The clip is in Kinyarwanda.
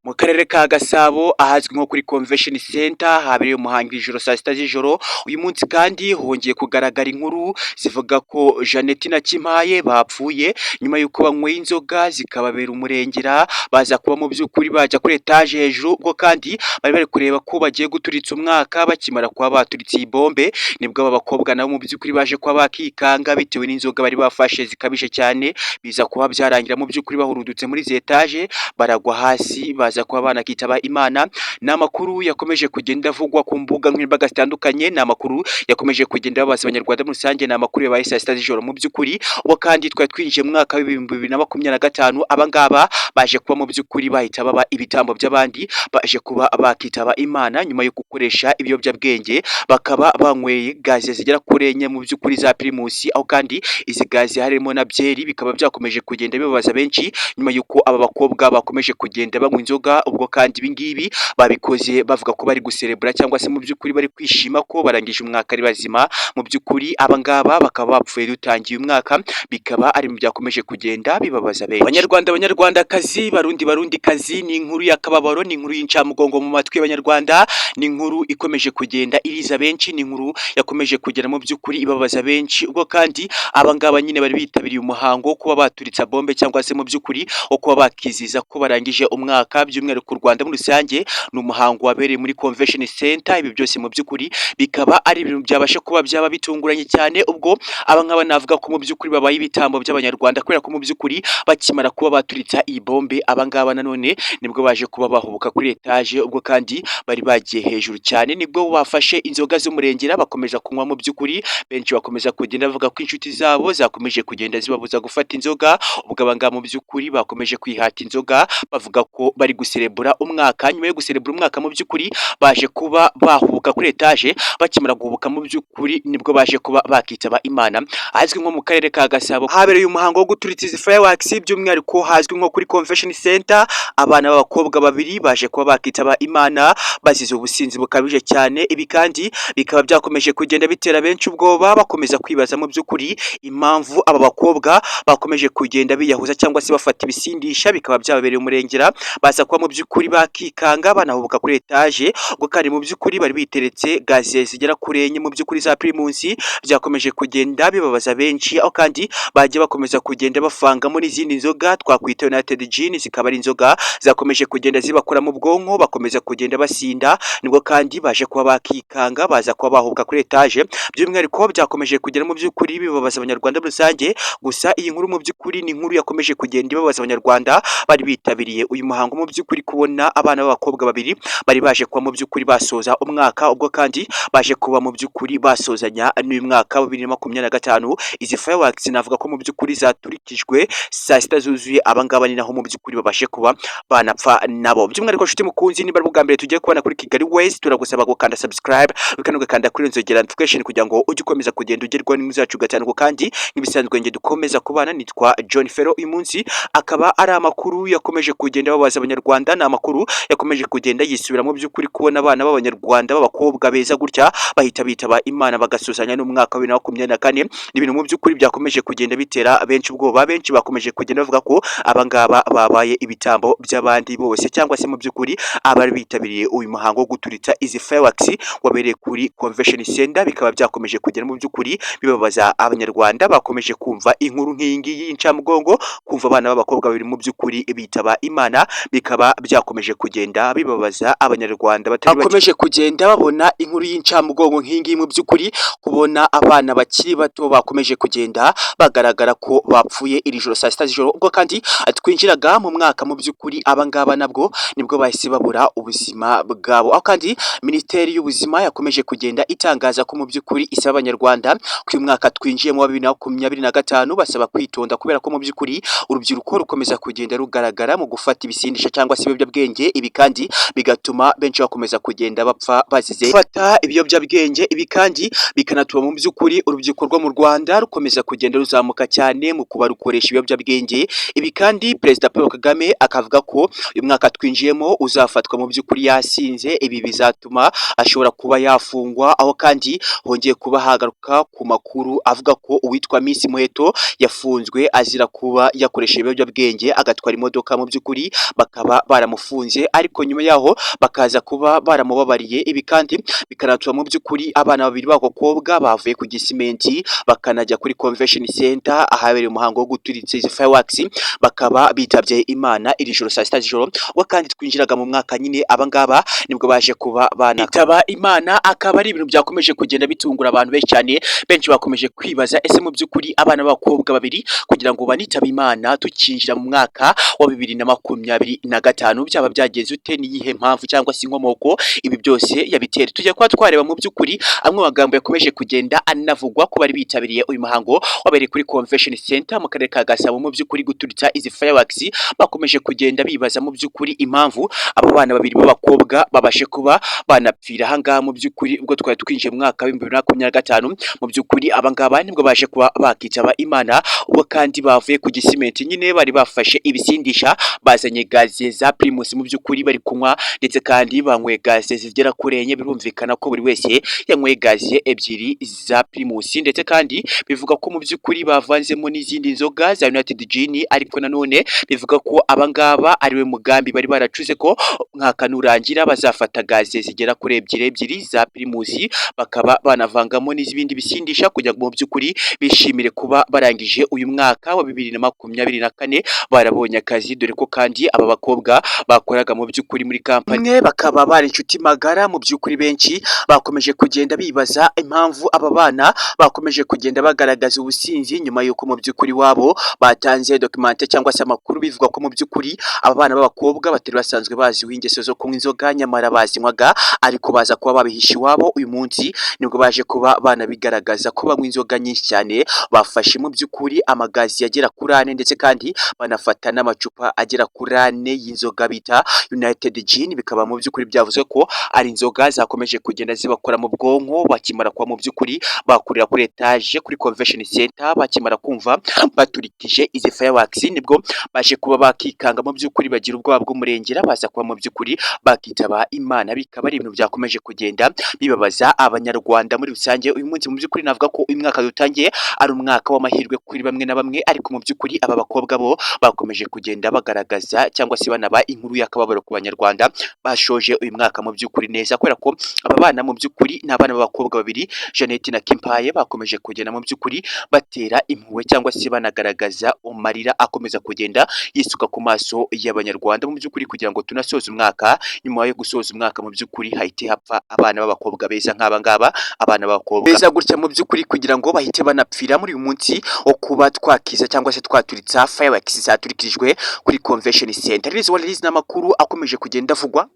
Mu karere ka Gasabo ahazwi nko kuri Convention Center habereye umuhango ijoro saa sita z'ijoro. Uyu munsi kandi hongeye kugaragara inkuru zivuga ko Jeannette na Kimpaye bapfuye nyuma y'uko banyweye inzoga zikababera umurengera, baza kuba mu by'ukuri bajya kuri etage hejuru. Ubwo kandi bari kureba ko bagiye guturitsa umwaka, bakimara kuba baturitse iyi bombe nibwo aba bakobwa nabo mu by'ukuri baje kuba bakikanga bitewe n'inzoga bari bafashe zikabije cyane, biza kuba byarangira mu by'ukuri bahurudutse muri izi etage baragwa hasi baza kuba banakitaba Imana. Ni amakuru yakomeje kugenda avugwa ku mbuga nkoranyambaga zitandukanye, ni amakuru yakomeje kugenda babaza abanyarwanda muri rusange, ni amakuru yabaye saa sita z'ijoro mu by'ukuri. Ubwo kandi twari twinjiye mu mwaka w'ibihumbi 2025, abangaba baje kuba mu by'ukuri bahita baba ibitambo by'abandi, baje kuba bakitaba Imana nyuma yo gukoresha ibiyobyabwenge, bakaba banyweye gaze zigera kuri enye mu by'ukuri za Primus, aho kandi izi gaze harimo na byeri. Bikaba byakomeje kugenda bibabaza benshi nyuma y'uko aba bakobwa bakomeje kugenda banywa inzoga. Ubwo kandi ibingibi babikoze bavuga ko bari guserebura cyangwa se mu by'ukuri bari kwishima ko barangije umwaka ari bazima. Mu by'ukuri abangaba bakaba bapfuye dutangiye umwaka, bikaba ari mu byakomeje kugenda bibabaza benshi. Abanyarwanda, abanyarwandakazi, barundi kazi, ni inkuru y'akababaro, ni inkuru y'incamugongo mu matwi y'abanyarwanda, ni inkuru ikomeje kugenda iriza benshi, ni inkuru yakomeje kugera mu by'ukuri ibabaza benshi. Ubwo kandi abangaba nyine bari bitabiriye umuhango wo kuba baturitsa bombe cyangwa se mu by'ukuri wo kuba bakiziza ko barangije umwaka, by'umwihariko u Rwanda muri rusange. Ni umuhango wabereye muri Convention Center. Ibi byose mu by'ukuri bikaba ari ibintu byabasha kuba byaba bitunguranye cyane, ubwo abangaba navuga ko mu by'ukuri babaye ibitambo by'abanyarwanda, kubera ko mu by'ukuri bakimara kuba baturitsa iyi bombe, abangaba nanone nibwo baje kuba bahubuka kuri etage. Ubwo kandi bari bagiye hejuru cyane, nibwo bafashe inzoga z'umurengera bakomeza kunywa. Mu by'ukuri benshi bakomeza kugenda bavuga ko inshuti zabo zakomeje kugenda zibabuza gufata inzoga. Ubwo abangaba mu by'ukuri bakomeje kwihata inzoga bavuga ko bari guserebura umwaka. Nyuma yo guserebura umwaka mu by'ukuri baje kuba bahubuka kuri etage, bakimara guhubuka mu by'ukuri nibwo baje kuba bakitaba Imana. Hazwi nko mu karere ka Gasabo habereye umuhango wo guturitsa izi fireworks, by'umwihariko hazwi nko kuri Convention Center. Abana b'abakobwa babiri baje kuba bakitaba Imana bazize ubusinzi bukabije cyane. Ibi kandi bikaba byakomeje kugenda bitera benshi ubwoba, bakomeza kwibaza mu by'ukuri impamvu aba bakobwa bakomeje kugenda biyahuza cyangwa se bafata ibisindisha, bikaba byababereye umurengera, baza kuba mu by'ukuri bakikanga banahubuka kuri etage. Ubwo kandi mu by'ukuri bari biteretse gaze zigera kuri enye mu by'ukuri za Primus, byakomeje kugenda bibabaza benshi, aho kandi bagiye bakomeza kugenda bafanga muri izindi nzoga twakwita United Gin, zikaba ari inzoga zakomeje kugenda zibakora mu bwonko, bakomeza kugenda basinda. Nibwo kandi baje kuba bakikanga baza kuba bahubuka kuri etage, by'umwihariko byakomeje kugera mu by'ukuri bibabaza abanyarwanda muri rusange. Gusa iyi nkuru mu by'ukuri ni inkuru yakomeje kugenda ibabaza abanyarwanda bari bitabiriye uyu muhango. Mu by'ukuri kubona abana b'abakobwa babiri bari baje kuba mu by'ukuri basoza umwaka, ubwo kandi baje kuba mu by'ukuri basozanya n'uyu mwaka wa 2025. Izi fireworks navuga ko mu by'ukuri zaturikijwe saa sita zuzuye, abangaba ni naho mu by'ukuri babashe kuba banapfa nabo. By'umwihariko nshuti mukunzi, niba ari ubwa mbere tugiye kubana kuri Kigali West, turagusaba gukanda subscribe ukanda kuri nzogera notification kugira ngo ujye ukomeza kugenda ugerwaho n'inkuru zacu gatanu. Kandi nk'ibisanzwe nge dukomeza kubana, nitwa John Ferro. Uyu munsi akaba ari amakuru yakomeje kugenda babaza abanyarwanda, ni amakuru yakomeje kugenda yisubira mu by'ukuri kubona abana b'abanyarwanda b'abakobwa beza gutya bahita bitaba Imana bagasuzanya n'umwaka wa 2024. Ni ibintu mu by'ukuri byakomeje kugenda bitera benshi ubwoba. Benshi bakomeje kugenda bavuga ko abangaba babaye ibitambo by'abandi bose, cyangwa se mu by'ukuri abari bitabiriye uyu muhango wo guturitsa izi fireworks wabereye kuri Convention Center. Bikaba byakomeje kugera mu by'ukuri bibabaza abanyarwanda, bakomeje kumva inkuru nk'iyi ngiyi y'incamugongo, kumva abana b'abakobwa babiri mu by'ukuri bitaba Imana. Bikaba byakomeje kugenda bibabaza abanyarwanda bakomeje kugenda babona inkuru y'incamugongo nk'iyi ngiyi. Mu by'ukuri kubona abana bakiri bato bakomeje kugenda bagaragara ko bapfuye iri joro saa sita z'ijoro. Ubwo kandi twinjiraga mu mwaka mu by'ukuri abangaba nabwo nibwo bahise babura ubuzima bwabo, aho kandi Minisiteri y'Ubuzima yakomeje kugenda itangaza ko mu by'ukuri isaba abanyarwanda ko uyu mwaka twinjiyemo wa 2025 basaba kwitonda, kubera ko mu by'ukuri urubyiruko rukomeza kugenda rugaragara mu gufata ibisindisha cyangwa se ibiyobyabwenge. Ibi kandi bigatuma benshi bakomeza kugenda bapfa bazize gufata ibiyobyabwenge. Ibi kandi bikanatuma mu by'ukuri urubyiruko rwo mu Rwanda rukomeza kugenda ruzamuka cyane mu kuba rukoresha ibiyobyabwenge. Ibi kandi Perezida Paul Kagame akavuga ko uyu mwaka twinjiyemo uzafatwa mu by'ukuri yasinze. Ibi bizatuma ashobora kuba yafungwa, aho kandi hongeye kuba hagaruka ku makuru avuga ko uwitwa Miss Muheto yafunzwe azira kuba yakoresha ibiyobyabwenge agatwara imodoka. Mu by'ukuri bakaba bakaba baramufunze ariko nyuma yaho bakaza kuba baramubabariye. Ibi kandi bikanatuma mu by'ukuri abana babiri b'abakobwa bavuye ku Gisimenti bakanajya kuri Convention Center ahabereye umuhango wo guturitsa izi fireworks, bakaba bitabye Imana iri joro saa sita z'ijoro. Ubwo kandi twinjiraga mu mwaka nyine abangaba nibwo baje kuba banitaba Imana. Akaba ari ibintu byakomeje kugenda bitungura abantu benshi cyane, benshi bakomeje kwibaza ese mu by'ukuri abana b'abakobwa babiri kugira ngo banitabe Imana tukinjira mu mwaka wa 2025 byaba byagenze ute, niyihe mpamvu cyangwa se inkomoko ibi byose yabitera. Tujya kuba twareba mu by'ukuri amwe magambo yakomeje kugenda anavugwa ko bari bitabiriye uyu muhango wabereye kuri Convention Center mu karere ka Gasabo mu by'ukuri guturitsa izi fireworks. Bakomeje kugenda bibaza mu by'ukuri impamvu abo bana babiri b'abakobwa babashe kuba banapfira ahangaha mu by'ukuri ubwo twari twinjiye mu mwaka wa 2025. Mu by'ukuri abangaba nibwo baje kuba bakitaba Imana, ubwo kandi bavuye ku Gisimenti nyine bari bafashe ibisindisha, bazanye gaze za Primus mu by'ukuri bari kunywa, ndetse kandi banyweye gaze zigera kuri enye. Birumvikana ko buri wese yanyweye gaze ebyiri za Primus, ndetse kandi bivuga ko mu by'ukuri bavanzemo n'izindi nzoga za United Gin, ariko nanone bivuga ko abangaba ariwe mugambi bari baracuze ko mwaka nurangira bazafata gaze zigera kuri ebyiri za Primus bakaba banavangamo n'izibindi bisindisha kugira ngo mu by'ukuri bishimire kuba barangije uyu mwaka wa 2024 barabonye akazi, dore ko kandi aba bakobwa bakoraga mu by'ukuri muri kampani imwe bakaba bari inshuti magara. Mu by'ukuri benshi bakomeje kugenda bibaza impamvu aba bana bakomeje kugenda bagaragaza ubusinzi nyuma y'uko mu by'ukuri wabo batanze documente cyangwa se amakuru bivuga ko mu by'ukuri aba bana b'abakobwa batari basanzwe baziho ingeso zo kunywa inzoga, nyamara bazinywaga ariko baza kuba babihisha iwabo. Uyu munsi nibwo baje kuba banabigaragaza ko banywa inzoga nyinshi cyane, bafashe mu by'ukuri amagazi agera kuri 4 ndetse kandi banafata n'amacupa agera kuri 4 y'inzoga bita United Gin. Bikaba mu by'ukuri byavuze ko ari inzoga zakomeje kugenda zibakora mu bwonko bakimara kuba mu by'ukuri bakurira kuri etage kuri Convention Center, bakimara kumva baturikije izi fireworks nibwo baje kuba bakikanga mu by'ukuri bagira ubwoba bw'umurengera, baza kuba mu by'ukuri bakitaba Imana. Bikaba ari ibintu byakomeje kugenda bibabaza abanyarwanda muri rusange. Uyu munsi mu by'ukuri navuga ko uyu mwaka dutangiye ari umwaka w'amahirwe kuri bamwe na bamwe, ariko mu by'ukuri aba bakobwa bo bakomeje kugenda bagaragaza cyangwa se banaba inkuru y'akababaro ku banyarwanda. Bashoje uyu mwaka mu by'ukuri neza kubera ko aba bana mu by'ukuri ni abana b'abakobwa babiri, Jeannette na Kimpaye, bakomeje kugenda mu by'ukuri batera impuhwe cyangwa se banagaragaza amarira akomeza kugenda yisuka ku maso y'abanyarwanda mu by'ukuri, kugira ngo tunasoze umwaka. Nyuma yo gusoza umwaka mu by'ukuri hahite hapfa abana b'abakobwa beza nk'aba ngaba, abana b'abakobwa beza gutya mu by'ukuri, kugira ngo bahite banapfira muri uyu munsi wo kuba twakiza cyangwa se twaturitsa fireworks zaturikirijwe kuri Convention Center. Ririzi n'amakuru akomeje kugenda avugwa.